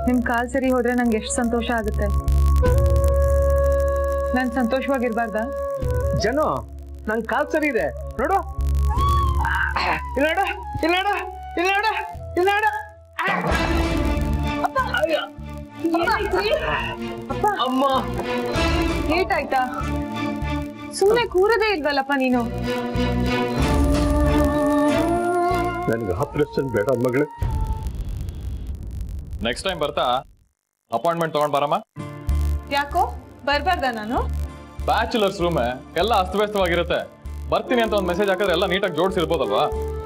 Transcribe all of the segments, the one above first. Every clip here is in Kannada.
ನಿಮ್ ಕಾಲ್ ಸರಿ ಹೋದ್ರೆ ನಂಗೆ ಎಷ್ಟು ಸಂತೋಷ ಆಗುತ್ತೆ. ನಾನ್ ಸಂತೋಷವಾಗಿರ್ಬಾರ್ದಾ? ಜನ ನನ್ ಕಾಲ್ ಸರಿ ಇದೆ ನೋಡು, ಇಲ್ಲ ಅಮ್ಮ ಏಟಾಯ್ತಾ? ಸುಮ್ನೆ ಕೂರದೇ ಇಲ್ವಲ್ಲಪ್ಪ ನೀನು. ನನ್ಗೆ ಆಪರೇಷನ್ ಬೇಡ ಮಗಳು. ನೆಕ್ಸ್ಟ್ ಟೈಮ್ ಬರ್ತಾ ಅಪಾಯಿಂಟ್ಮೆಂಟ್ ತಗೊಂಡ್ ಬರಮ್ಮ. ಯಾಕೋ ಬರ್ಬಾರ್ದ ನಾನು? ಬ್ಯಾಚುಲರ್ಸ್ ರೂಮ್ ಎಲ್ಲ ಅಸ್ತವ್ಯಸ್ತವಾಗಿರುತ್ತೆ. ಬರ್ತೀನಿ ಅಂತ ಒಂದು ಮೆಸೇಜ್ ಹಾಕಿದ್ರೆ ಎಲ್ಲ ನೀಟಾಗಿ ಜೋಡಿಸಿರ್ಬೋದಲ್ವಾ?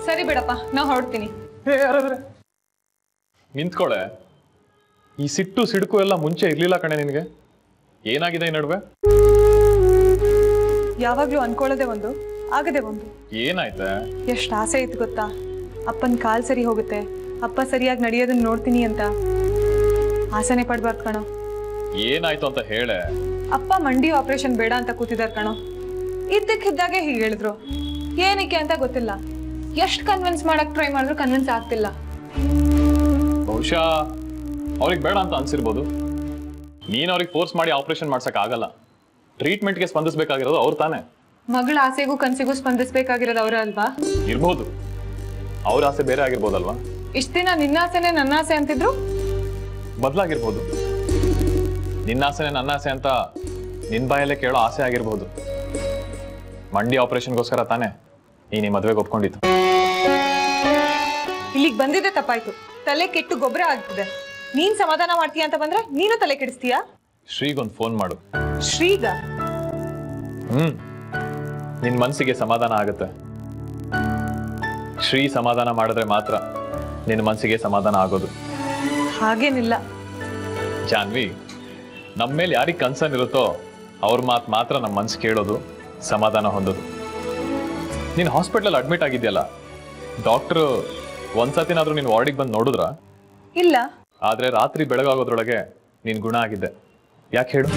ಸರಿ ಬಿಡಪ್ಪ, ನಾ ಹೊರಡ್ತೀನಿ. ಯಾರಾದ್ರೆ ನಿಂತ್ಕೊಳೆ. ಈ ಸಿಟ್ಟು ಸಿಡುಕು ಎಲ್ಲ ಮುಂಚೆ ಇರ್ಲಿಲ್ಲ ಕಣೆ ನಿನಗೆ. ಏನಾಗಿದೆ ಈ ನಡುವೆ? ಯಾವಾಗ್ಲೂ ಅನ್ಕೊಳ್ಳೋದೇ ಒಂದು, ಆಗದೆ ಒಂದು. ಏನಾಯ್ತೆ? ಎಷ್ಟು ಆಸೆ ಇತ್ತು ಗೊತ್ತಾ, ಅಪ್ಪನ ಕಾಲ್ ಸರಿ ಹೋಗುತ್ತೆ, ಅಪ್ಪ ಸರಿಯಾಗಿ ನಡೆಯೋದನ್ನ ನೋಡ್ತೀನಿ ಅಂತ. ಆಸೆನೆ ಪಡ್ಬಾರ್ದು ಕಣೋ. ಏನಾಯ್ತು ಅಂತ ಹೇಳೆ. ಅಪ್ಪ ಮಂಡಿ ಆಪರೇಷನ್ ಬೇಡ ಅಂತ ಕೂತಿದಾರ್ ಕಣೋ. ಇದ್ದಕ್ಕಿದ್ದಾಗೆ ಹೀಗೆ ಹೇಳಿದ್ರು. ಏನಕ್ಕೆ ಅಂತ ಗೊತ್ತಿಲ್ಲ. ಎಷ್ಟು ಕನ್ವಿನ್ಸ್ ಮಾಡಕ್ ಟ್ರೈ ಮಾಡಿದ್ರು ಕನ್ವಿನ್ಸ್ ಆಗ್ತಿಲ್ಲ. ಬಹುಶಃ ಅವ್ರಿಗೆ ಬೇಡ ಅಂತ ಅನ್ಸಿರ್ಬೋದು. ನೀನ್ ಅವ್ರಿಗೆ ಫೋರ್ಸ್ ಮಾಡಿ ಆಪರೇಷನ್ ಮಾಡ್ಸಕ್ ಆಗಲ್ಲ. ಟ್ರೀಟ್ಮೆಂಟ್ಗೆ ಸ್ಪಂದಿಸಬೇಕಾಗಿರೋದು ಅವ್ರು ತಾನೆ. ಮಗಳ ಆಸೆಗೂ ಕನ್ಸಿಗೂ ಸ್ಪಂದಿಸಬೇಕಾಗಿರೋದು ಅವ್ರ ಅಲ್ವಾ? ಇರ್ಬೋದು. ಅವ್ರ ಆಸೆ ಬೇರೆ ಆಗಿರ್ಬೋದಲ್ವಾ? ಇಷ್ಟ ದಿನ ನಿನ್ನ ಆಸೆನೆ ನನ್ನ ಆಸೆ ಅಂತಿದ್ರು, ಬದಲಾಗಿರ್ಬೋದು. ನಿನ್ನ ಆಸೆನೆ ನನ್ನ ಆಸೆ ಅಂತ ನಿನ್ ಬಾಯಲ್ಲೇ ಕೇಳೋ ಆಸೆ ಆಗಿರ್ಬೋದು. ಮಂಡಿ ಆಪರೇಷನ್ಗೋಸ್ಕರ ತಾನೆ ನೀನ್ ಈ ಮದ್ವೆಗೆ ಒಪ್ಕೊಂಡಿತ್ತು. ಇಲ್ಲಿಗೆ ಬಂದಿದ್ದೆ ತಪ್ಪಾಯ್ತು. ತಲೆ ಕೆಟ್ಟು ಗೊಬ್ಬರ ಆಗ್ತಿದೆ. ನೀನ್ ಸಮಾಧಾನ ಮಾಡ್ತೀಯ ಅಂತ ಬಂದ್ರೆ ನೀನು ತಲೆ ಕೆಡಿಸ್ತೀಯಾ? ಶ್ರೀಗೊಂದು ಫೋನ್ ಮಾಡು. ಶ್ರೀಗ? ನಿನ್ ಮನ್ಸಿಗೆ ಸಮಾಧಾನ ಆಗುತ್ತೆ. ಶ್ರೀ ಸಮಾಧಾನ ಮಾಡಿದ್ರೆ ಮಾತ್ರ ನಿನ್ನ ಮನ್ಸಿಗೆ ಸಮಾಧಾನ ಆಗೋದು. ಹಾಗೇನಿಲ್ಲ ಜಾನ್ವಿ, ನಮ್ಮ ಮೇಲೆ ಯಾರಿಗೆ ಕನ್ಸರ್ನ್ ಇರುತ್ತೋ ಅವ್ರ ಮಾತು ಮಾತ್ರ ನಮ್ಮ ಮನ್ಸು ಕೇಳೋದು, ಸಮಾಧಾನ ಹೊಂದೋದು. ನೀನು ಹಾಸ್ಪಿಟ್ಲಲ್ಲಿ ಅಡ್ಮಿಟ್ ಆಗಿದ್ಯಲ್ಲ, ಡಾಕ್ಟ್ರು ಒಂದ್ಸತಿನಾದ್ರೂ ನೀನು ವಾರ್ಡಿಗೆ ಬಂದು ನೋಡಿದ್ರ? ಇಲ್ಲ. ಆದ್ರೆ ರಾತ್ರಿ ಬೆಳಗಾಗೋದ್ರೊಳಗೆ ನೀನ್ ಗುಣ ಆಗಿದ್ದೆ. ಯಾಕೆ ಹೇಳು?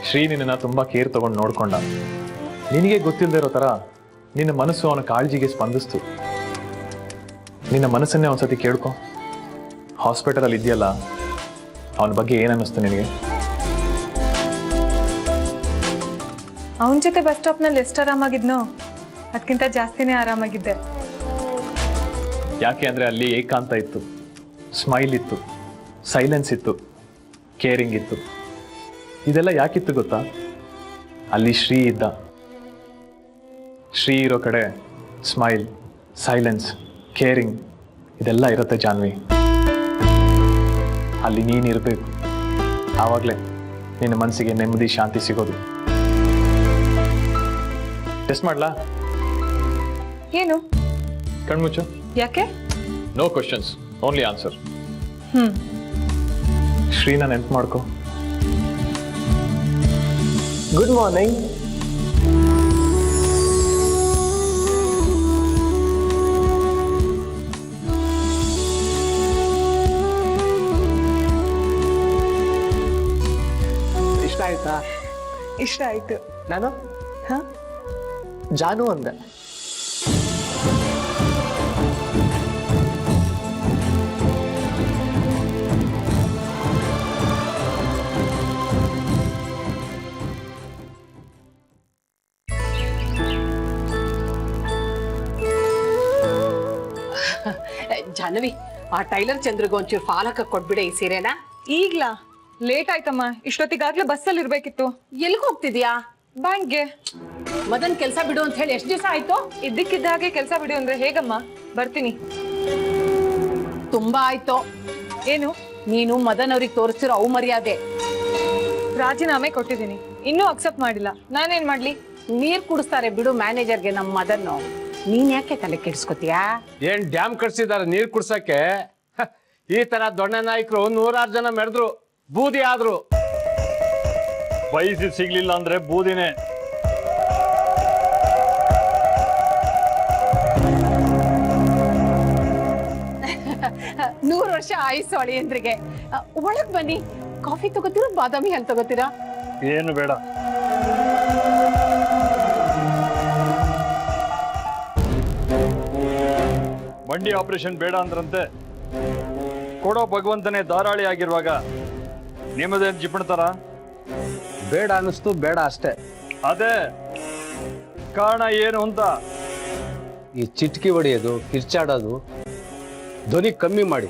ಶ್ರೀ ನಿನ್ನ ತುಂಬಾ ಕೇರ್ ತಗೊಂಡು ನೋಡ್ಕೊಂಡ. ನಿನಗೆ ಗೊತ್ತಿಲ್ಲದೆ ಇರೋ ತರ ನಿನ್ನ ಮನಸ್ಸು ಅವನ ಕಾಳಜಿಗೆ ಸ್ಪಂದಿಸ್ತು. ನಿನ್ನ ಮನಸ್ಸನ್ನೇ ಒಂದ್ಸತಿ ಕೇಳ್ಕೊ. ಹಾಸ್ಪಿಟಲ್ ಅಲ್ಲಿ ಇದೆಯಲ್ಲ, ಅವನ ಬಗ್ಗೆ ಏನ್ ಅನ್ನಿಸ್ತು ನಿನಗೆ? ಅವನ ಜೊತೆ ಬಸ್ ಸ್ಟಾಪ್ ನಲ್ಲಿ ಎಷ್ಟು ಆರಾಮಾಗಿದ್ನೋ ಅದಕ್ಕಿಂತ ಜಾಸ್ತಿನೇ ಆರಾಮಾಗಿದ್ದೆ. ಯಾಕೆ ಅಂದ್ರೆ ಅಲ್ಲಿ ಏಕಾಂತ ಇತ್ತು, ಸ್ಮೈಲ್ ಇತ್ತು, ಸೈಲೆನ್ಸ್ ಇತ್ತು, ಕೇರಿಂಗ್ ಇತ್ತು. ಇದೆಲ್ಲ ಯಾಕಿತ್ತು ಗೊತ್ತಾ? ಅಲ್ಲಿ ಶ್ರೀ ಇದ್ದ. ಶ್ರೀ ಇರೋ ಕಡೆ ಸ್ಮೈಲ್, ಸೈಲೆನ್ಸ್, ಕೇರಿಂಗ್ ಇದೆಲ್ಲ ಇರುತ್ತೆ ಜಾನ್ವಿ. ಅಲ್ಲಿ ನೀನಿರ್ಬೇಕು. ಆವಾಗಲೇ ನಿನ್ನ ಮನಸ್ಸಿಗೆ ನೆಮ್ಮದಿ, ಶಾಂತಿ ಸಿಗೋದು. ಟೆಸ್ಟ್ ಮಾಡ್ಲಾ? ಏನು? ಕಣ್ಮುಚ್ಚು. ಯಾಕೆ? No questions, only answer. ಶ್ರೀನ ನೆನ್ಪು ಮಾಡ್ಕೋ. Good morning. ಇಷ್ಟ ಆಯ್ತಾ? ಇಷ್ಟ ಆಯ್ತು. ನಾನು ಹ? ಜಾನು ಅಂದೆ. ಜಾಹ್ನವಿ, ಆ ಟೈಲರ್ ಚಂದ್ರಗೆ ಒಂಚೂರು ಫಾಲಕ ಕೊಟ್ಬಿಡೆ ಈ ಸೀರೆನಾ. ಈಗ್ಲಾ? ಲೇಟ್ ಆಯ್ತಮ್ಮ. ಇಷ್ಟೊತ್ತಿಗಾಗ್ಲೇ ಬಸ್ಸಲ್ಲಿ ಇರ್ಬೇಕಿತ್ತು. ಎಲ್ಗ್ ಹೋಗ್ತಿದ್ಯಾ? ಬ್ಯಾಂಕ್ಗೆ. ಮದನ್ ಕೆಲ್ಸ ಬಿಡು ಅಂತ ಹೇಳಿ ಎಷ್ಟು ದಿವಸ ಆಯ್ತು? ಇದ್ದಕ್ಕಿದ್ದ ಹಾಗೆ ಕೆಲಸ ಬಿಡು ಅಂದ್ರೆ ಹೇಗಮ್ಮ? ಬರ್ತೀನಿ. ತುಂಬಾ ಆಯ್ತು. ಏನು? ನೀನು ಮದನ್ ಅವ್ರಿಗೆ ತೋರಿಸ್ತಿರೋ ಅವಮರ್ಯಾದೆ. ರಾಜೀನಾಮೆ ಕೊಟ್ಟಿದ್ದೀನಿ, ಇನ್ನೂ ಅಕ್ಸೆಪ್ಟ್ ಮಾಡಿಲ್ಲ. ನಾನೇನ್ ಮಾಡ್ಲಿ? ನೀರ್ ಕುಡಿಸ್ತಾರೆ ಬಿಡು ಮ್ಯಾನೇಜರ್ಗೆ ನಮ್ಮ ಮದನ್. ನೀನ್ ಯಾಕೆ ತಲೆ ಕೆಡಿಸ್ಕೊತೀಯಾ? ಏನ್ ಡ್ಯಾಮ್ ಕಟ್ಸಿದಾರೆ ನೀರ್ ಕುಡ್ಸಕ್ಕೆ? ಈ ತರ ದೊಡ್ಡ ನಾಯಕರು 106 ಜನ ಮೆರೆದ್ರು, ಬೂದಿ ಆದ್ರು. ಬಯಸಿ ಸಿಗ್ಲಿಲ್ಲ ಅಂದ್ರೆ ಬೂದಿನೇ. ನೂರು ವರ್ಷ ಆಯುಸ್ಸು ಅಳಿಯಂದ್ರಿಗೆ. ಒಳಗ್ ಬನ್ನಿ. ಕಾಫಿ ತಗೋತೀರಾ, ಬಾದಾಮಿ ಹಾಲು ತಗೋತೀರಾ? ಏನು ಬೇಡ. ಮಂಡಿ ಆಪರೇಷನ್ ಬೇಡ ಅಂದ್ರಂತೆ. ಕೊಡೋ ಭಗವಂತನೇ ಧಾರಾಳಿ ಆಗಿರುವಾಗ ನಿಮ್ಮದೇನು ಜಿಪಣ್ತಾರ? ಬೇಡ ಅನ್ನಿಸ್ತು, ಬೇಡ ಅಷ್ಟೇ. ಅದೇ ಕಾರಣ ಏನು ಅಂತ. ಈ ಚಿಟ್ಕಿ ಹೊಡೆಯೋದು, ಕಿರ್ಚಾಡೋದು, ಧ್ವನಿ ಕಮ್ಮಿ ಮಾಡಿ.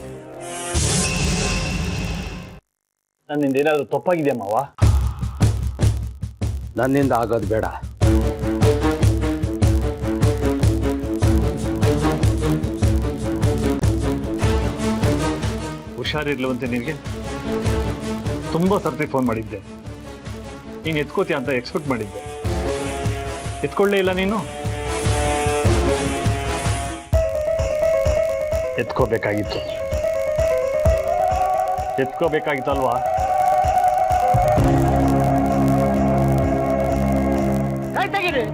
ನನ್ನಿಂದ ಏನಾದರೂ ತಪ್ಪಾಗಿದೆಯಾ ಮಾವ? ನನ್ನಿಂದ ಆಗೋದು ಬೇಡ. ಹುಷಾರಿರ್ಲವಂತೆ ನಿನಗೆ ತುಂಬಾ ಸರ್ತಿ ಫೋನ್ ಮಾಡಿದ್ದೆ. ನೀನು ಎತ್ಕೋತೀಯ ಅಂತ ಎಕ್ಸ್ಪೆಕ್ಟ್ ಮಾಡಿದ್ದೆ. ಎತ್ಕೊಳ್ಳೇ ಇಲ್ಲ ನೀನು. ಎತ್ಕೋಬೇಕಾಗಿತ್ತು ಅಲ್ವಾ? ಕರೆಕ್ಟಾಗಿರಿ.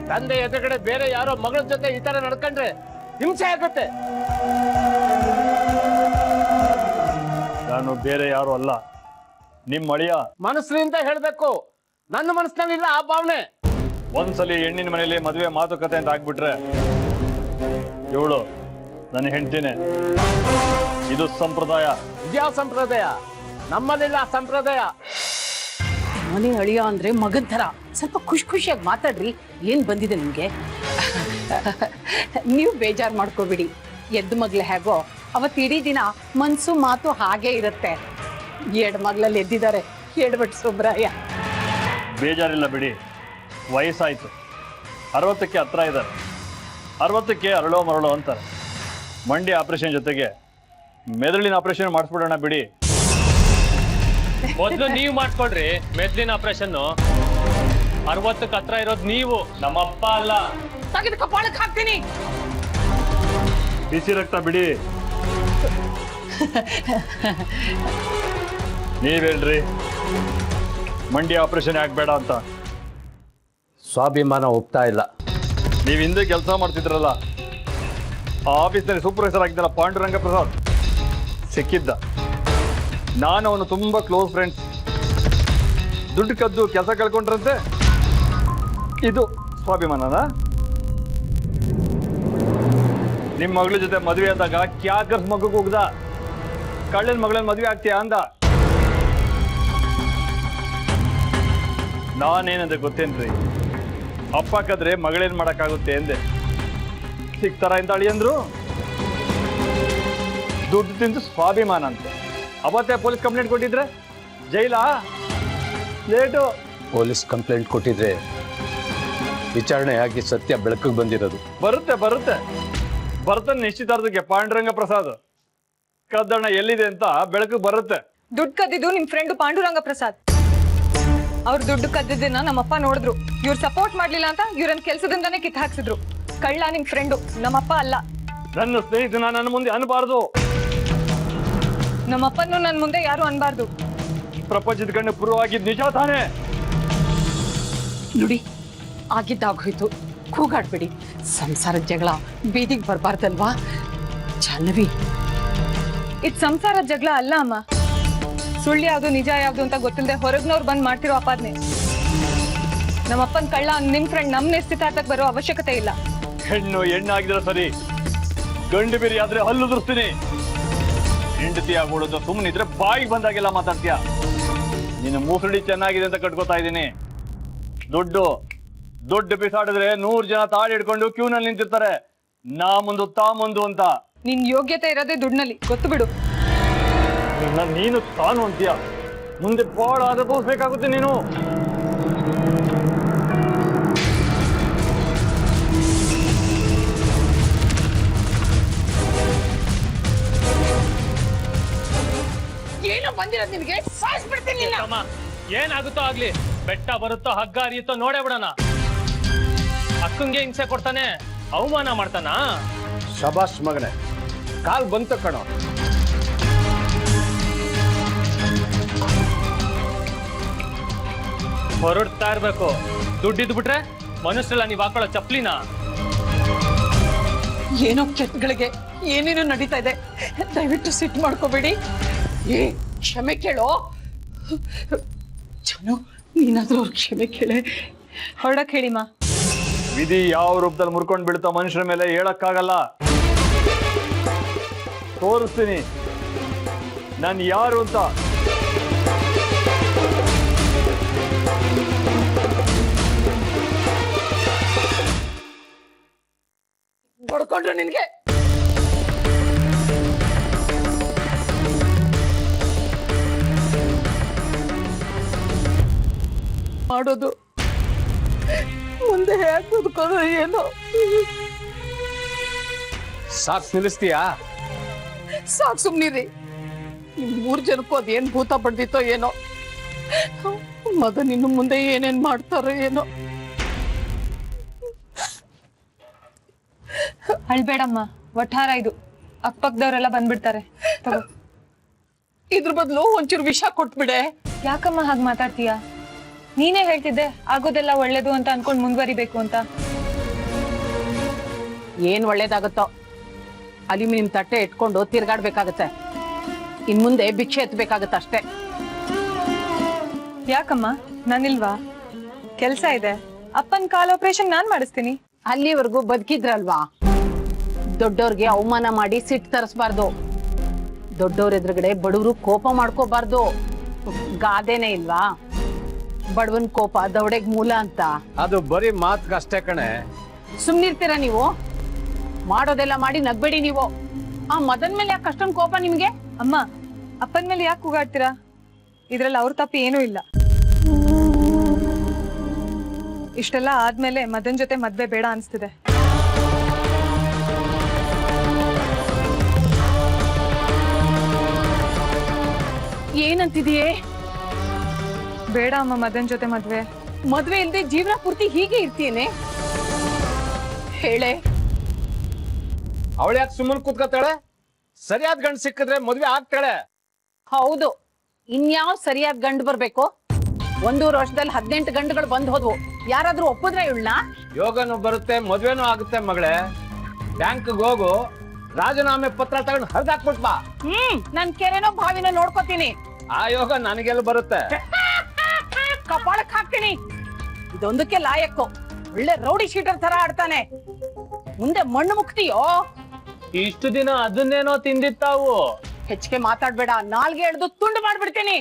ತಂದೆ ಎದುರುಗಡೆ ಬೇರೆ ಯಾರೋ ಮಗಳ ಜೊತೆ ಈ ತರ ನಡ್ಕೊಂಡ್ರೆ ಹಿಂಸೆ ಆಗುತ್ತೆ. ನಾನು ಬೇರೆ ಯಾರು ಅಲ್ಲ, ನಿಮ್ಮ ಅಳಿಯ. ಮನಸ್ಸಿನಿಂದ ಹೇಳ್ಬೇಕು, ನನ್ನ ಮನಸ್ಸಿನಲ್ಲಿಲ್ಲ ಆ ಭಾವನೆ. ಒಂದ್ಸಲಿ ಹೆಣ್ಣಿನ ಮನೇಲಿ ಮದುವೆ ಮಾತುಕತೆ ಅಂತ ಆಗ್ಬಿಟ್ರೆ ಇವಳು ನನ್ನ ಹೆಂಡ್ತಿನೇ. ಇದು ಸಂಪ್ರದಾಯ. ಇದ್ಯಾವ ಸಂಪ್ರದಾಯ? ನಮ್ಮಲ್ಲಿಲ್ಲ ಆ ಸಂಪ್ರದಾಯ. ಮನೆ ಅಳಿಯ ಅಂದ್ರೆ ಮಗನ್ ಥರ. ಸ್ವಲ್ಪ ಖುಷಿಯಾಗಿ ಮಾತಾಡ್ರಿ. ಏನ್ ಬಂದಿದೆ ನಿಮ್ಗೆ? ನೀವು ಬೇಜಾರು ಮಾಡ್ಕೋಬಿಡಿ. ಎದ್ದು ಮಗ್ಲೆ ಹೇಗೋ ಅವತ್ತು ಇಡೀ ದಿನ ಮನ್ಸು ಮಾತು ಹಾಗೆ ಇರುತ್ತೆ. ಮಗ್ಲಲ್ಲಿ ಎದ್ದಿದ್ದಾರೆ ಎಡಬಟ್ ಸುಬ್ರಾಯ. ಬೇಜಾರಿಲ್ಲ ಬಿಡಿ, ವಯಸ್ಸಾಯ್ತು. 60ಕ್ಕೆ ಹತ್ರ ಇದ್ದಾರೆ. 60ಕ್ಕೆ ಅರಳೋ ಮರಳೋ ಅಂತಾರೆ. ಮಂಡಿ ಆಪರೇಷನ್ ಜೊತೆಗೆ ಮೆದುಳಿನ ಆಪರೇಷನ್ ಮಾಡಿಸ್ಬಿಡೋಣ ಬಿಡಿ. ಮೊದ್ಲು ನೀವು ಮಾಡ್ಕೊಳ್ರಿ ಮೆದ್ಲಿನ ಆಪರೇಷನ್. 60ಕ್ಕೆ ಹತ್ರ ಇರೋದು ನೀವು, ನಮ್ಮಪ್ಪ ಅಲ್ಲ. ತೆಗೆದು ಕಪಾಳಕ್ಕೆ ಹಾಕ್ತೀನಿ. ಬಿಸಿ ರಕ್ತ ಬಿಡಿ. ನೀವೇಳ್ರಿ, ಮಂಡಿ ಆಪರೇಷನ್ ಯಾಕೆ ಬೇಡ ಅಂತ? ಸ್ವಾಭಿಮಾನ ಒಪ್ತಾ ಇಲ್ಲ. ನೀವು ಹಿಂದೆ ಕೆಲಸ ಮಾಡ್ತಿದ್ರಲ್ಲ, ಆ ಆಫೀಸ್ನಲ್ಲಿ ಸೂಪರ್ವೈಸರ್ ಆಗಿದ್ದಲ್ಲ ಪಾಂಡುರಂಗ ಪ್ರಸಾದ್ ಸಿಕ್ಕಿದ್ದ. ನಾನು ಅವನು ತುಂಬಾ ಕ್ಲೋಸ್ ಫ್ರೆಂಡ್ಸ್. ದುಡ್ಡು ಕದ್ದು ಕೆಲಸ ಕಳ್ಕೊಂಡ್ರಂತೆ. ಇದು ಸ್ವಾಭಿಮಾನನ? ನಿಮ್ಮ ಮಗಳ ಜೊತೆ ಮದುವೆ ಆದಾಗ ಕ್ಯಾಕರ್ಸ್ ಮಗಕ್ಕೆ ಹೋಗ್ದ. ಕಳ್ಳನ ಮಗಳನ್ನ ಮದುವೆ ಆಗ್ತೀಯಾ ಅಂದ. ನಾನೇನಂದ್ರೆ ಗೊತ್ತೇನ್ರಿ, ಅಪ್ಪ ಕದ್ರೆ ಮಗಳೇನ್ ಮಾಡಕ್ಕಾಗುತ್ತೆ ಎಂದೆ. ಸಿಗ್ತಾರ ಅಂತ ಅಳಿಯಂದ್ರು. ದುಡ್ಡು ತಿಂದು ಸ್ವಾಭಿಮಾನ ಅಂತ. ಅವತ್ತೇ ಪೊಲೀಸ್ ಕಂಪ್ಲೇಂಟ್ ಕೊಟ್ಟಿದ್ರೆ ಜೈಲಾ? ಲೇಟು. ಪೊಲೀಸ್ ಕಂಪ್ಲೇಂಟ್ ಕೊಟ್ಟಿದ್ರೆ ವಿಚಾರಣೆ ಆಗಿ ಸತ್ಯ ಬೆಳಕಿಗೆ ಬಂದಿರೋದು. ಬರುತ್ತೆ ನಿಶ್ಚಿತಾರ್ಥಕ್ಕೆ ಪಾಂಡುರಂಗ ಪ್ರಸಾದ್ ಕದ್ದಣ್ಣ ಎಲ್ಲಿದೆ ಅಂತ ಬೆಳಕಿಗೆ ಬರುತ್ತೆ. ದುಡ್ಡು ಕದ್ದಿದ್ದು ನಿಮ್ ಫ್ರೆಂಡ್ ಪಾಂಡುರಂಗ ಪ್ರಸಾದ್. ಅವ್ರು ದುಡ್ಡು ಕದ್ದಿದ್ದನ್ನ ನಮ್ಮಪ್ಪ ನೋಡಿದ್ರು. ಇವ್ರು ಸಪೋರ್ಟ್ ಮಾಡ್ಲಿಲ್ಲ ಅಂತ ಇವ್ರನ್ನ ಕೆಲ್ಸದಿಂದಾನೇ ಕಿತ್ ಹಾಕ್ಸಿದ್ರು. ಕಳ್ಳ ನಿಮ್ ಫ್ರೆಂಡು, ನಮ್ಮಪ್ಪ ಅಲ್ಲ. ನನ್ನ ಸ್ನೇಹಿತನ ನನ್ನ ಮುಂದೆ ಅನ್ಬಾರ್ದು. ನಮ್ಮಪ್ಪನ್ನು ನನ್ ಮುಂದೆ ಯಾರು ಅನ್ಬಾರ್ದು. ಪ್ರಪಂಚದ ಕಣ್ಣು ಪ್ರೂವ್ ಆಗಿದ್ ನಿಜ ತಾನೇ? ನೋಡಿ, ಆಗಿದ್ದಾಗೋಯ್ತು. ಕೂಗಾಡ್ಬೇಡಿ. ಸಂಸಾರದ ಜಗಳ ಬೀದಿಗೆ ಬರ್ಬಾರ್ದಲ್ವಾ? ಜಾಹ್ನವಿ, ಇದ್ ಸಂಸಾರದ ಜಗಳ ಅಲ್ಲ ಅಮ್ಮ. ಸುಳ್ಳು ಯಾವ್ದು ನಿಜ ಯಾವ್ದು ಅಂತ ಗೊತ್ತಿಲ್ಲದೆ ಹೊರಗ್ನವ್ರು ಬಂದ್ ಮಾಡ್ತಿರೋ ಅಪಾದನೆ. ನಮ್ಮಪ್ಪನ್ ಕಳ್ಳ ನಿಮ್ ಫ್ರೆಂಡ್ ನಮ್ ನಿಶ್ಚಿತಾರ್ಥಕ್ಕೆ ಬರೋ ಅವಶ್ಯಕತೆ ಇಲ್ಲ. ಹೆಣ್ಣಾಗಿದ್ರೆ ಸರಿ, ಗಂಡು ಬೇರೆ ಆದ್ರೆ ಹಲ್ಲು ಉದುರ್ಸ್ತೀನಿ. ಹೆಂಡತಿ ಆಗೋದು ಸುಮ್ಮನಿದ್ರೆ ಬಾಯಿಗೆ ಬಂದಾಗೆಲ್ಲ ಮಾತಾಡ್ತೀಯ. ನಿನ್ನ ಮೂಸುಡಿ ಚೆನ್ನಾಗಿದೆ ಅಂತ ಕಟ್ಕೋತಾ ಇದ್ದೀನಿ. ದುಡ್ಡು ಬಿಸಾಡಿದ್ರೆ 100 ಜನ ತಾಳಿ ಹಿಡ್ಕೊಂಡು ಕ್ಯೂನಲ್ಲಿ ನಿಂತಿರ್ತಾರೆ. ನಾ ಮುಂದು ತಾ ಮುಂದು ಅಂತ. ನಿನ್ ಯೋಗ್ಯತೆ ಇರೋದೇ ದುಡ್ನಲ್ಲಿ, ಗೊತ್ತು ಬಿಡು. ನೀನು ತಾನು ಅಂತೀಯ. ಮುಂದೆ ಬಾಳ ಅನುಭವಿಸ್ಬೇಕಾಗುತ್ತೆ ನೀನು. ಏನೋ ಬಂದಿರೋದು ನಿನಗೆ? ಸಾಯಿಸ್ಬಿಡ್ತೀನಿ. ಏನಾಗುತ್ತೋ ಆಗ್ಲಿ, ಬೆಟ್ಟ ಬರುತ್ತೋ ಹಗ್ಗ ಹರಿಯುತ್ತೋ ನೋಡೇ ಬಿಡೋಣ. ಅಕ್ಕಂಗೆ ಹಿಂಸೆ ಕೊಡ್ತಾನೆ, ಅವಮಾನ ಮಾಡ್ತಾನ. ಶಬಾಷ್ ಮಗನೇ, ಕಾಲ್ ಬಂತು ಕಣೋ. ಹೊರಡ್ತಾ ಇರ್ಬೇಕು. ದುಡ್ಡಿದ್ ಬಿಟ್ರೆ ಮನುಷ್ಯರಲ್ಲ ನೀವ್ ಹಾಕೊಳ್ಳೋ ಚಪ್ಲಿನ. ಏನೋ ಕೆಟ್ಟಗಳಿಗೆ ಏನೇನೋ ನಡೀತಾ ಇದೆ. ದಯವಿಟ್ಟು ಸಿಟ್ಟು ಮಾಡ್ಕೋಬೇಡಿ. ಕ್ಷಮೆ ಕೇಳೋ. ಜಾನು, ನೀನಾದ್ರೂ ಅವ್ರ ಕ್ಷಮೆ ಕೇಳೆ. ಹೊರಡಕ್ ಹೇಳಿಮ್ಮ. ವಿಧಿ ಯಾವ ರೂಪದಲ್ಲಿ ಮುರ್ಕೊಂಡು ಬೀಳ್ತಾ ಮನುಷ್ಯರ ಮೇಲೆ ಹೇಳಕ್ಕಾಗಲ್ಲ. ತೋರಿಸ್ತೀನಿ ನಾನು ಯಾರು ಅಂತ. ಹೊಡ್ಕೊಂಡ್ರು ನಿನ್ಗೆ. ಮಾಡೋದು ಮುಂದೆ ಹೇಗೆ ಬದುಕೋದು ಏನೋ. ಸಾಕ್ ನಿಲ್ಲಿಸ್ತೀಯಾ? ಸಾಕ್ ಸುಮ್ನಿರಿ. ನಿಮ್ 3 ಜನಕ್ಕೂ ಅದೇನ್ ಭೂತ ಬಡ್ದಿತ್ತೋ ಏನೋ. ಮದನ್ ಇನ್ನು ಮುಂದೆ ಏನೇನ್ ಮಾಡ್ತಾರೋ ಏನೋ. ಅಳ್ಬೇಡಮ್ಮ, ಒಟ್ಟಾರ ಇದು. ಅಕ್ಕಪಕ್ಕದವ್ರೆಲ್ಲ ಬಂದ್ಬಿಡ್ತಾರೆ. ತಗೋ. ಇದ್ರ ಬದಲು ಒಂಚೂರು ವಿಷ ಕೊಟ್ಬಿಡೆ. ಯಾಕಮ್ಮ ಹಾಗೆ ಮಾತಾಡ್ತೀಯಾ? ನೀನೇ ಹೇಳ್ತಿದ್ದೆ ಆಗೋದೆಲ್ಲ ಒಳ್ಳೇದು ಅಂತ ಅನ್ಕೊಂಡ್ ಮುಂದುವರಿಬೇಕು ಅಂತ. ಏನ್ ಒಳ್ಳೇದಾಗುತ್ತೋ. ಅಲ್ಯೂಮಿನಿಯಂ ತಟ್ಟೆ ಇಟ್ಕೊಂಡು ತಿರ್ಗಾಡ್ಬೇಕಾಗತ್ತೆ. ಇನ್ ಮುಂದೆ ಭಿಕ್ಷೆ ಎತ್ತಬೇಕಾಗತ್ತೆ ಅಷ್ಟೇ. ಯಾಕಮ್ಮ, ನಾನಿಲ್ವಾ? ಕೆಲ್ಸ ಇದೆ. ಅಪ್ಪನ್ ಕಾಲ್ ಆಪರೇಷನ್ ನಾನ್ ಮಾಡಿಸ್ತೀನಿ. ಅಲ್ಲಿವರೆಗೂ ಬದುಕಿದ್ರಲ್ವಾ? ದೊಡ್ಡವ್ರಿಗೆ ಅವಮಾನ ಮಾಡಿ ಸಿಟ್ಟು ತರಿಸ್ಬಾರ್ದು. ದೊಡ್ಡವ್ರ ಎದುರುಗಡೆ ಬಡವರು ಕೋಪ ಮಾಡ್ಕೋಬಾರ್ದು. ಗಾದೆನೇ ಇಲ್ವಾ, ಬಡವನ್ ಕೋಪ ದವಡೆಗ್ ಮೂಲ ಅಂತ? ಅದು ಬರೀ ಮಾತ್ಗಷ್ಟೇ ಕಣೆ. ಸುಮ್ನಿರ್ತೀರಾ ನೀವು? ಮಾಡೋದೆಲ್ಲ ಮಾಡಿ ನಗ್ಬೇಡಿ ನೀವು. ಆ ಮದನ್ ಮೇಲೆ ಯಾಕೆ ಅಷ್ಟೊಂದು ಕೋಪ ನಿಮ್ಗೆ? ಅಮ್ಮ, ಅಪ್ಪನ್ ಮೇಲೆ ಯಾಕೆ ಕೂಗಾಡ್ತೀರಾ? ಇದ್ರಲ್ಲಿ ಅವ್ರ ತಪ್ಪು ಏನೂ ಇಲ್ಲ. ಇಷ್ಟೆಲ್ಲ ಆದ್ಮೇಲೆ ಮದನ್ ಜೊತೆ ಮದ್ವೆ ಬೇಡ ಅನ್ಸ್ತಿದೆ. ಏನಂತಿದೆಯೇ? ಬೇಡ ಅಮ್ಮ ಮದನ್ ಜೊತೆ ಮದ್ವೆ. ಮದ್ವೆ ಇಲ್ದೆ ಜೀವನ ಪೂರ್ತಿ ಹೀಗೆ ಇರ್ತೀಯೇನೆ? ಹೇಳೆ. ಅವಳು ಯಾಕೆ ಸುಮ್ಮನೆ ಕೂತ್ಕೊತಾಳೆ? ಸರಿಯಾದ ಗಂಡು ಸಿಕ್ಕಿದ್ರೆ ಮದ್ವೆ ಆಗ್ತಾಳೆ. ಹೌದು, ಇನ್ಯಾವ್ ಸರಿಯಾದ ಗಂಡು ಬರ್ಬೇಕು? 1.5 ವರ್ಷದಲ್ಲಿ 18 ಗಂಡುಗಳು ಬಂದ್ ಹೋದ್ವು. ಯಾರಾದ್ರೂ ಒಪ್ಪಿದ್ರೆ ಇವಳನ್ನ? ಯೋಗನೂ ಬರುತ್ತೆ, ಮದ್ವೆನೂ ಆಗುತ್ತೆ ಮಗಳೇ. ಬ್ಯಾಂಕ್ಗೆ ಹೋಗು, ರಾಜೀನಾಮೆ ಪತ್ರ ತಗೊಂಡು ಹರಿದಾಕ್ಬಿಟ್ಬಾ. ನನ್ ಕೆರೆನೋ ಬಾವಿನೋ ನೋಡ್ಕೋತೀನಿ. ಆ ಯೋಗ ನನಗೆಲ್ಲ ಬರುತ್ತೆ. ಕಪಾಳಕ್ ಹಾಕ್ತೀನಿ. ಇದೊಂದಕ್ಕೆ ಲಾಯಕ್ಕು. ಒಳ್ಳೆ ರೌಡಿ ಶೀಟರ್ ತರ ಆಡ್ತಾನೆ. ಮುಂದೆ ಮಣ್ಣು ಮುಕ್ತಿಯೋ? ಇಷ್ಟು ದಿನ ಅದನ್ನೇನೋ ತಿಂದಿತ್ತಾವು. ಹೆಚ್ಚಿಗೆ ಮಾತಾಡ್ಬೇಡ, ನಾಲ್ಗೆ ಎಳ್ದು ತುಂಡು ಮಾಡ್ಬಿಡ್ತೀನಿ.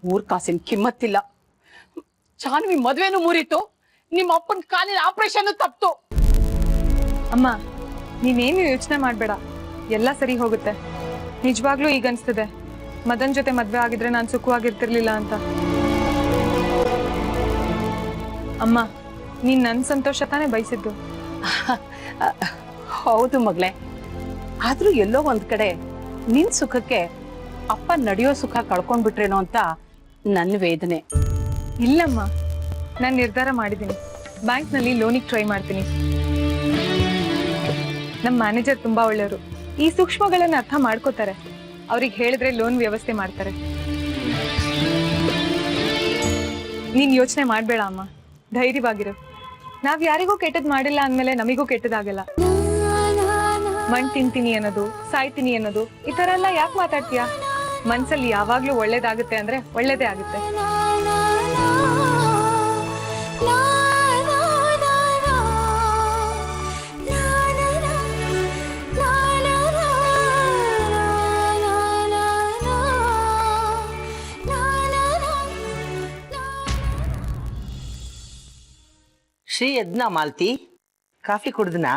3 ಕಾಸಿನ ಕಿಮ್ಮತ್ತಿಲ್ಲ. ಜಾನ್ವಿ ಮದ್ವೆನೂ ಮುರಿತು, ನಿಮ್ಮ ಅಪ್ಪನ ಕಾಲಿನ ಆಪರೇಷನ್ ತಪ್ತು. ಅಮ್ಮ, ನೀನೇನು ಯೋಚನೆ ಮಾಡ್ಬೇಡ, ಎಲ್ಲ ಸರಿ ಹೋಗುತ್ತೆ. ನಿಜವಾಗ್ಲೂ ಈಗ ಅನ್ಸ್ತಿದೆ ಮದನ್ ಜೊತೆ ಮದ್ವೆ ಆಗಿದ್ರೆ ನಾನು ಸುಖವಾಗಿರ್ತಿರ್ಲಿಲ್ಲ ಅಂತ. ಅಮ್ಮ, ನೀನ್ ನನ್ ಸಂತೋಷ ತಾನೇ ಬಯಸಿದ್ದು. ಹೌದು ಮಗಳೇ, ಆದ್ರೂ ಎಲ್ಲೋ ಒಂದ್ ಕಡೆ ನಿನ್ ಸುಖಕ್ಕೆ ಅಪ್ಪ ನಡೆಯೋ ಸುಖ ಕಳ್ಕೊಂಡ್ಬಿಟ್ರೇನೋ ಅಂತ ನನ್ನ ವೇದನೆ. ಇಲ್ಲಮ್ಮ, ನಾನು ನಿರ್ಧಾರ ಮಾಡಿದ್ದೀನಿ. ಬ್ಯಾಂಕ್ನಲ್ಲಿ ಲೋನಿಗೆ ಟ್ರೈ ಮಾಡ್ತೀನಿ. ನಮ್ಮ ಮ್ಯಾನೇಜರ್ ತುಂಬಾ ಒಳ್ಳೆಯವರು. ಈ ಸೂಕ್ಷ್ಮಗಳನ್ನ ಅರ್ಥ ಮಾಡ್ಕೋತಾರೆ. ಅವ್ರಿಗೆ ಹೇಳಿದ್ರೆ ಲೋನ್ ವ್ಯವಸ್ಥೆ ಮಾಡ್ತಾರೆ. ನೀನ್ ಯೋಚನೆ ಮಾಡ್ಬೇಡ ಅಮ್ಮ, ಧೈರ್ಯವಾಗಿರು. ನಾವ್ ಯಾರಿಗೂ ಕೆಟ್ಟದ್ ಮಾಡಿಲ್ಲ ಅಂದ್ಮೇಲೆ ನಮಿಗೂ ಕೆಟ್ಟದಾಗಲ್ಲ. ಮಣ್ ತಿಂತೀನಿ ಅನ್ನೋದು, ಸಾಯ್ತೀನಿ ಅನ್ನೋದು, ಈ ತರ ಎಲ್ಲ ಯಾಕೆ ಮಾತಾಡ್ತೀಯಾ? ಮನ್ಸಲ್ಲಿ ಯಾವಾಗ್ಲೂ ಒಳ್ಳೇದಾಗುತ್ತೆ ಅಂದ್ರೆ ಒಳ್ಳೇದೇ ಆಗುತ್ತೆ. ಶ್ರೀ ಎದ್ನಾ ಮಾಲ್ತಿ? ಕಾಫಿ ಕುಡ್ದನಾ?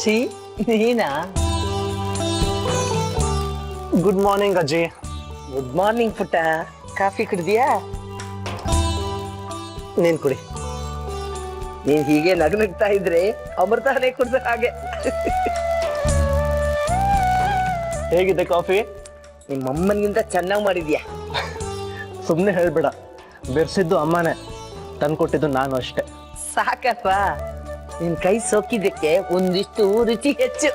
ಶ್ರೀ ನೀನಾ? ಗುಡ್ ಮಾರ್ನಿಂಗ್ ಅಜ್ಜಿ. ಗುಡ್ ಮಾರ್ನಿಂಗ್ ಪುಟ್ಟ. ಕಾಫಿ ಕುಡ್ದಿಯಾ? ನೀನ್ ಕುಡಿ. ನೀನ್ ಹೀಗೆ ನಗ್ನಗ್ತಾ ಇದ್ರೆ ಅಮೃತಾನೇ ಕುಡ್ದ ಹಾಗೆ. ಹೇಗಿದೆ ಕಾಫಿ? ನಿಮ್ಮಮ್ಮನಿಗಿಂತ ಚೆನ್ನಾಗಿ ಮಾಡಿದ್ಯಾ. ಸುಮ್ಮನೆ ಹೇಳ್ಬೇಡ, ಬೆರ್ಸಿದ್ದು ಅಮ್ಮನೇ, ತಂದ್ಕೊಟ್ಟಿದ್ದು ನಾನು ಅಷ್ಟೇ. ಸಾಕಪ್ಪ, ನಿನ್ ಕೈ ಸೋಕಿದ್ದಕ್ಕೆ ಒಂದಿಷ್ಟು ರುಚಿ ಹೆಚ್ಚು.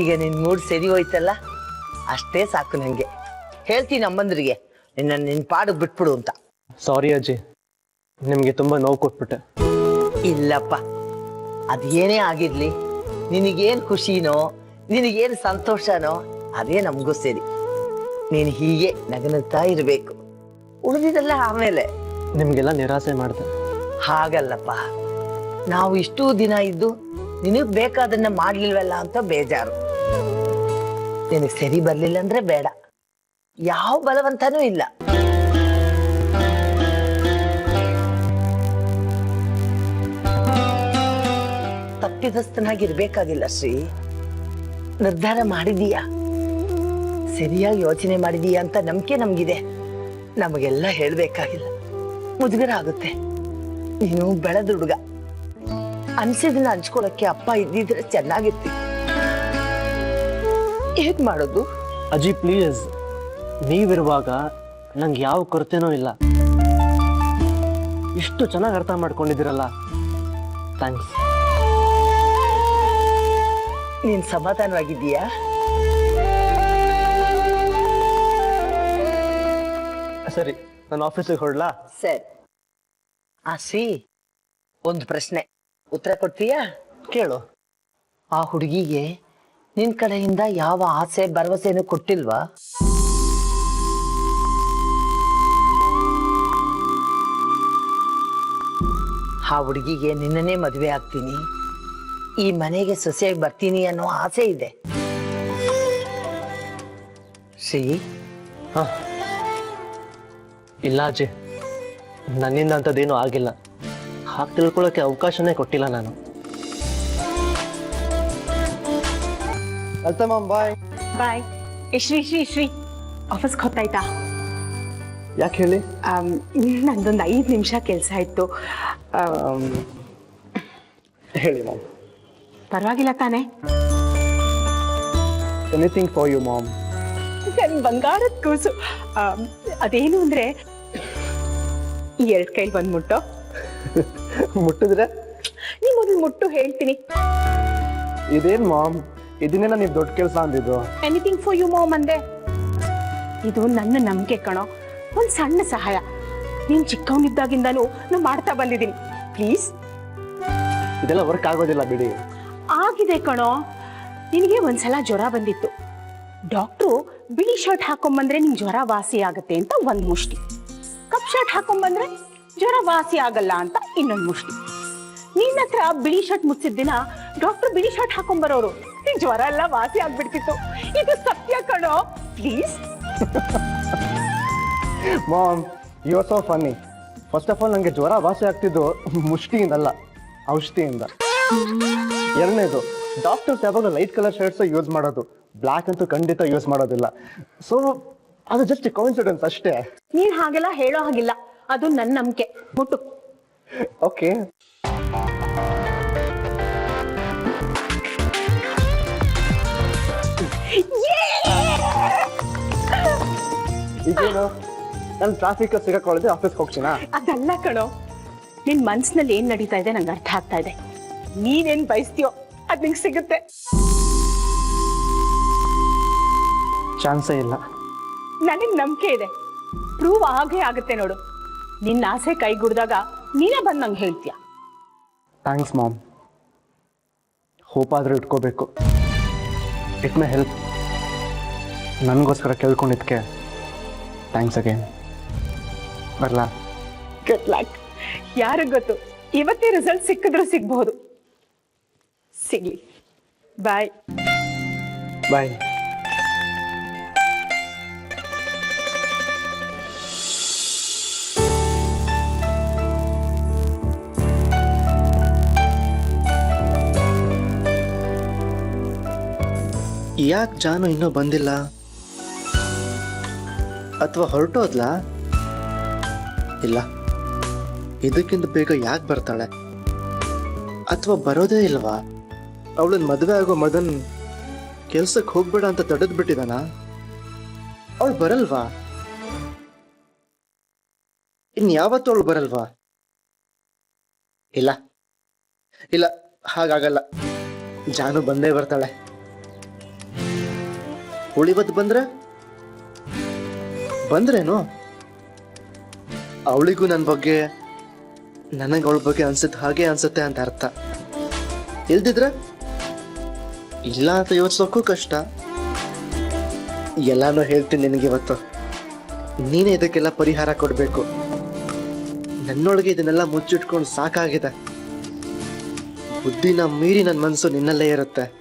ಈಗ ನಿನ್ ಮೂಡ್ ಸರಿ ಹೋಯ್ತಲ್ಲ, ಅಷ್ಟೇ ಸಾಕು ನಂಗೆ. ಹೇಳ್ತೀನಿ ಅಮ್ಮಂದ್ರಿಗೆ ನಿನ್ನ ಪಾಡಿಗೆ ಬಿಟ್ಬಿಡು ಅಂತ. ಸಾರಿ ಅಜ್ಜಿ, ನಿಮ್ಗೆ ತುಂಬಾ ನೋವು ಕೊಟ್ಬಿಟ್ಟೆ. ಇಲ್ಲಪ್ಪ, ಅದೇನೇ ಆಗಿರ್ಲಿ, ನಿನಗೇನ್ ಖುಷಿನೋ, ನಿನಗೇನ್ ಸಂತೋಷನೋ ಅದೇ ನಮಗೂ ಸರಿ. ನೀನು ಹೀಗೆ ನಗನಗ್ತಾ ಇರ್ಬೇಕು, ಉಳಿದಿದ್ದೆಲ್ಲ ಆಮೇಲೆ. ನಿಮ್ಗೆಲ್ಲ ನಿರಾಸೆ ಮಾಡಿದೆ. ಹಾಗಲ್ಲಪ್ಪ, ನಾವು ಇಷ್ಟೂ ದಿನ ಇದ್ದು ನಿನಗ್ ಬೇಕಾದನ್ನ ಮಾಡ್ಲಿಲ್ವಲ್ಲ ಅಂತ ಬೇಜಾರು. ನಿನಗ್ ಸರಿ ಬರ್ಲಿಲ್ಲ ಅಂದ್ರೆ ಬೇಡ, ಯಾವ ಬಲವಂತನೂ ಇಲ್ಲ. ತಪ್ಪಿತಸ್ಥನಾಗಿರ್ಬೇಕಾಗಿಲ್ಲ ಶ್ರೀ. ನಿರ್ಧಾರ ಮಾಡಿದೀಯಾ, ಸರಿಯಾಗಿ ಯೋಚನೆ ಮಾಡಿದೀಯಾ ಅಂತ ನಂಬಿಕೆ ನಮ್ಗಿದೆ. ನಮಗೆಲ್ಲ ಹೇಳ್ಬೇಕಾಗಿಲ್ಲ, ಮುಜುಗರ ಆಗುತ್ತೆ. ನೀನು ಬೆಳೆದ ಹುಡುಗ, ಅನ್ಸಿದನ್ನ ಹಂಚ್ಕೊಳಕ್ಕೆ ಅಪ್ಪ ಇದ್ದಿದ್ರೆ ಚೆನ್ನಾಗಿರ್ತಿ. ಹೇಗ್ ಮಾಡೋದು? ಅಜ್ಜಿ ಪ್ಲೀಸ್, ನೀವಿರುವಾಗ ನಂಗೆ ಯಾವ ಕೊರತೆನೂ ಇಲ್ಲ. ಇಷ್ಟು ಚೆನ್ನಾಗಿ ಅರ್ಥ ಮಾಡ್ಕೊಂಡಿದ್ದೀರಲ್ಲ, ಥ್ಯಾಂಕ್ಸ್. ನೀನ್ ಸಮಾಧಾನವಾಗಿದ್ದೀಯಾ? ಸರಿ, ನಾನು ಆಫೀಸಿಗೆ ಹೊರಡ್ಲಾ? ಸರಿ. ಶ್ರೀ, ಒಂದು ಪ್ರಶ್ನೆ, ಉತ್ತರ ಕೊಡ್ತೀಯಾ? ಕೇಳು. ಆ ಹುಡುಗಿಗೆ ನಿನ್ ಕಡೆಯಿಂದ ಯಾವ ಆಸೆ ಭರವಸೆನೂ ಕೊಟ್ಟಿಲ್ವಾ? ಆ ಹುಡುಗಿಗೆ ನಿನ್ನನ್ನೇ ಮದುವೆ ಆಗ್ತೀನಿ, ಈ ಮನೆಗೆ ಸೊಸೆಯಾಗಿ ಬರ್ತೀನಿ ಅನ್ನೋ ಆಸೆ ಇದೆ. ಶ್ರೀ, ಹಾ, ಇಲ್ಲ ಅಜ್ಜಿ, ನನ್ನಿಂದ ಅಂಥದ್ದೇನೂ ಆಗಿಲ್ಲ. ಹಾಗೆ ತಿಳ್ಕೊಳ್ಳೋಕೆ ಅವಕಾಶನೇ ಕೊಟ್ಟಿಲ್ಲ ನಾನು. ಅಲ್ತಮ್ಮ, ಬಾಯ್. ಬಾಯ್. ಶ್ರೀ ಆಫೀಸ್ಗೆ ಹೊತ್ತಾಯ್ತಾ? ಯಾಕೆ ಹೇಳಿ? ನಂದೊಂದು 5 ನಿಮಿಷ ಕೆಲಸ ಇತ್ತು. ಹೇಳಿ ಮಾಮ್. ಪರವಾಗಿಲ್ಲ ತಾನೆ? Anything for you mom. ನನ್ ಬಂಗಾರದ ಕೂಸು. ಅದೇನು ಅಂದ್ರೆ, 2 ಕೈಲಿ ಬಂದು ಮುಟ್ಟೋ. ಮುಟ್ಟಿದ್ರೆ? ನೀ ಮೊದಲು ಮುಟ್ಟು, ಹೇಳ್ತೀನಿ. ಇದೇನ್ ಮಾಮ್, ಇದನ್ನೆಲ್ಲ ನೀವು ದೊಡ್ಡ ಕೆಲಸ ಅಂದಿದ್ದು. ಎನಿಥಿಂಗ್ ಫಾರ್ ಯು ಮಾಮ್ ಅಂದೆ. ಇದು ನನ್ನ ನಂಬಿಕೆ ಕಣೋ, ಒಂದು ಸಣ್ಣ ಸಹಾಯ. ನೀನ್ ಚಿಕ್ಕವನಿದ್ದಾಗಿಂದನೂ ನಾನು ಮಾಡ್ತಾ ಬಂದಿದ್ದೀನಿ. ಪ್ಲೀಸ್. ಇದೆಲ್ಲ ವರ್ಕ್ ಆಗೋದಿಲ್ಲ ಬಿಡಿ. ಆಗಿದೆ ಕಣೋ. ನಿನಗೆ ಒಂದ್ಸಲ ಜ್ವರ ಬಂದಿತ್ತು. ಡಾಕ್ಟ್ರು ಬಿಳಿ ಶರ್ಟ್ ಹಾಕೊಂಬಂದ್ರೆ ನಿನ್ ಜ್ವರ ವಾಸಿ ಆಗತ್ತೆ ಅಂತ ಒಂದ್ ಮುಷ್ಟಿ, ಕಪ್ ಶರ್ಟ್ ಹಾಕೊಂಬಂದ್ರೆ ಜ್ವರ ವಾಸಿ ಆಗಲ್ಲ ಅಂತ ಇನ್ನೊಂದು ಮುಷ್ಟಿ. ನಿನ್ನ ಹತ್ರ ಬಿಳಿ ಶರ್ಟ್ ಮುಚ್ಚಿದ ದಿನ ಡಾಕ್ಟರ್ ಬಿಳಿ ಶರ್ಟ್ ಹಾಕೊಂಬರೋರು, ನಿನ್ ಜ್ವರ ಎಲ್ಲ ವಾಸಿ ಆಗ್ಬಿಡ್ತಿತ್ತು. ಇದು ಸತ್ಯ ಕಣೋ. Please. Mom, you are so funny. First of all ನನಗೆ ಜ್ವರ ವಾಸಿ ಆಗ್ತಿದ್ದು ಮುಷ್ಟಿಯಿಂದಲ್ಲ, ಔಷಧಿಯಿಂದ. ಎರಡನೇದು, ಡಾಕ್ಟರ್ಸ್ ಯಾವಾಗ ಲೈಟ್ ಕಲರ್ ಶರ್ಟ್ಸ್ ಯೂಸ್ ಮಾಡೋದು, ಬ್ಲ್ಯಾಕ್ ಅಂತೂ ಖಂಡಿತ ಯೂಸ್ ಮಾಡೋದಿಲ್ಲ. ಸೊ ಅದು ಜಸ್ಟ್ ಕೋಇನ್ಸಿಡೆನ್ಸ್ ಅಷ್ಟೇ. ನೀನ್ ಹಾಗೆಲ್ಲ ಹೇಳೋ ಹಾಗಿಲ್ಲ, ಅದು ನನ್ನ ನಂಬಿಕೆ. ಮುಟ್ಟು. ಓಕೆ. ಈಗೇನು, ನಾನು ಟ್ರಾಫಿಕ್ ಸಿಗಾಕೊಳ್ಳದೆ ಆಫೀಸ್ಗೆ ಹೋಗ್ತೀನಾ? ಅದಲ್ಲ ಕಣೋ, ನಿನ್ ಮನ್ಸಿನಲ್ಲಿ ಏನ್ ನಡೀತಾ ಇದೆ ನಂಗೆ ಅರ್ಥ ಆಗ್ತಾ ಇದೆ. ನೀನೇನ್ ಬಯಸ್ತೀಯೋ ಅದ್ ನಿಂಗೆ ಸಿಗುತ್ತೆ. ಚಾನ್ಸೇ ಇಲ್ಲ. ನನಗ್ ನಂಬಿಕೆ ಇದೆ, ಪ್ರೂವ್ ಆಗೇ ಆಗುತ್ತೆ ನೋಡು. ನಿನ್ನ ಆಸೆ ಕೈಗೂಡ್ದಾಗ ನೀನೇ ಬಂದು ನಂಗೆ ಹೇಳ್ತೀಯ. Thanks ma'am. ಹೋಪ್ ಆದರೂ ಇಟ್ಕೋಬೇಕು. It may help. ನನಗೋಸ್ಕರ ಕೇಳ್ಕೊಂಡಿದ್ದಕ್ಕೆ ಥ್ಯಾಂಕ್ಸ್ ಅಗೇನ್. ಬರಲಾ? Good luck. ಯಾರಿಗ್ ಗೊತ್ತು, ಇವತ್ತೇ ರಿಸಲ್ಟ್ ಸಿಕ್ಕಿದ್ರು ಸಿಗ್ಬಹುದು. ಸಿಗ್ಲಿ. ಬಾಯ್. ಬಾಯ್. ಯಾಕೆ ಜಾನು ಇನ್ನೂ ಬಂದಿಲ್ಲ? ಅಥವಾ ಹೊರಟೋದ್ಲಾ? ಇಲ್ಲ, ಇದಕ್ಕಿಂತ ಬೇಗ ಯಾಕೆ ಬರ್ತಾಳೆ? ಅಥವಾ ಬರೋದೇ ಇಲ್ವಾ? ಅವಳನ್ನ ಮದುವೆ ಆಗೋ ಮದನ್ ಕೆಲ್ಸಕ್ಕೆ ಹೋಗ್ಬೇಡ ಅಂತ ತಡೆದ್ ಬಿಟ್ಟಿದಾನ? ಅವಳು ಬರಲ್ವಾ? ಇನ್ಯಾವತ್ತೂ ಅವಳು ಬರಲ್ವಾ? ಇಲ್ಲ ಇಲ್ಲ, ಹಾಗಾಗಲ್ಲ. ಜಾನು ಬಂದೇ ಬರ್ತಾಳೆ. ಉಳಿವತ್ತು ಬಂದ್ರೇನು? ಅವಳಿಗೂ ನನ್ನ ಬಗ್ಗೆ, ನನಗೆ ಅವಳ ಬಗ್ಗೆ ಹಾಗೆ ಅನ್ಸುತ್ತೆ ಅಂತ ಅರ್ಥ. ಇಲ್ದಿದ್ರ ಇಲ್ಲ ಅಂತ ಯೋಚಿಸೋಕ್ಕೂ ಕಷ್ಟ. ಎಲ್ಲಾನು ಹೇಳ್ತೀನಿ ನಿನಗೆ ಇವತ್ತು. ನೀನೇ ಇದಕ್ಕೆಲ್ಲ ಪರಿಹಾರ ಕೊಡ್ಬೇಕು. ನನ್ನೊಳಗೆ ಇದನ್ನೆಲ್ಲ ಮುಚ್ಚಿಟ್ಕೊಂಡು ಸಾಕಾಗಿದೆ. ಬುದ್ಧಿನ ಮೀರಿ ನನ್ನ ಮನಸ್ಸು ನಿನ್ನಲ್ಲೇ ಇರುತ್ತೆ.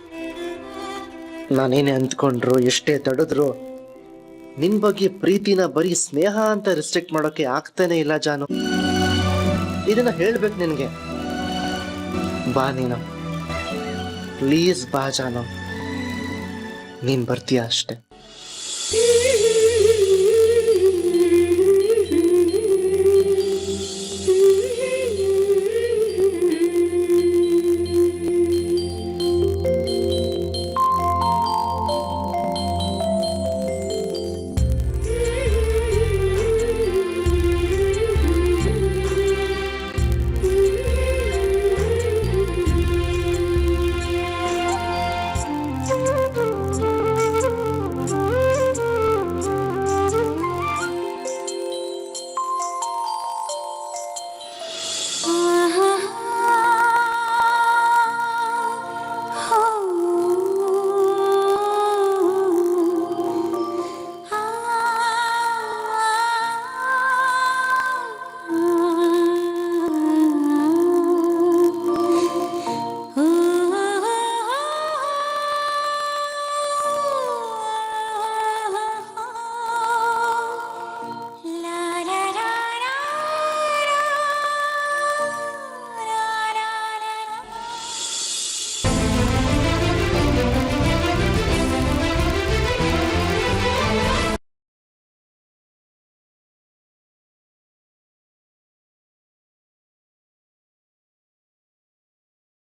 ನಾನೇನೇ ಅಂದ್ಕೊಂಡ್ರು, ಎಷ್ಟೇ ತಡೆದ್ರು, ನಿನ್ ಬಗ್ಗೆ ಪ್ರೀತಿನ ಬರೀ ಸ್ನೇಹ ಅಂತ ರಿಸ್ಟ್ರಿಕ್ಟ್ ಮಾಡೋಕೆ ಆಗ್ತಾನೆ ಇಲ್ಲ ಜಾನು. ಇದನ್ನ ಹೇಳ್ಬೇಕು ನಿನ್ಗೆ. ಬಾ ನೀನು, ಪ್ಲೀಸ್ ಬಾ ಜಾನು. ನೀನ್ ಬರ್ತೀಯ ಅಷ್ಟೆ.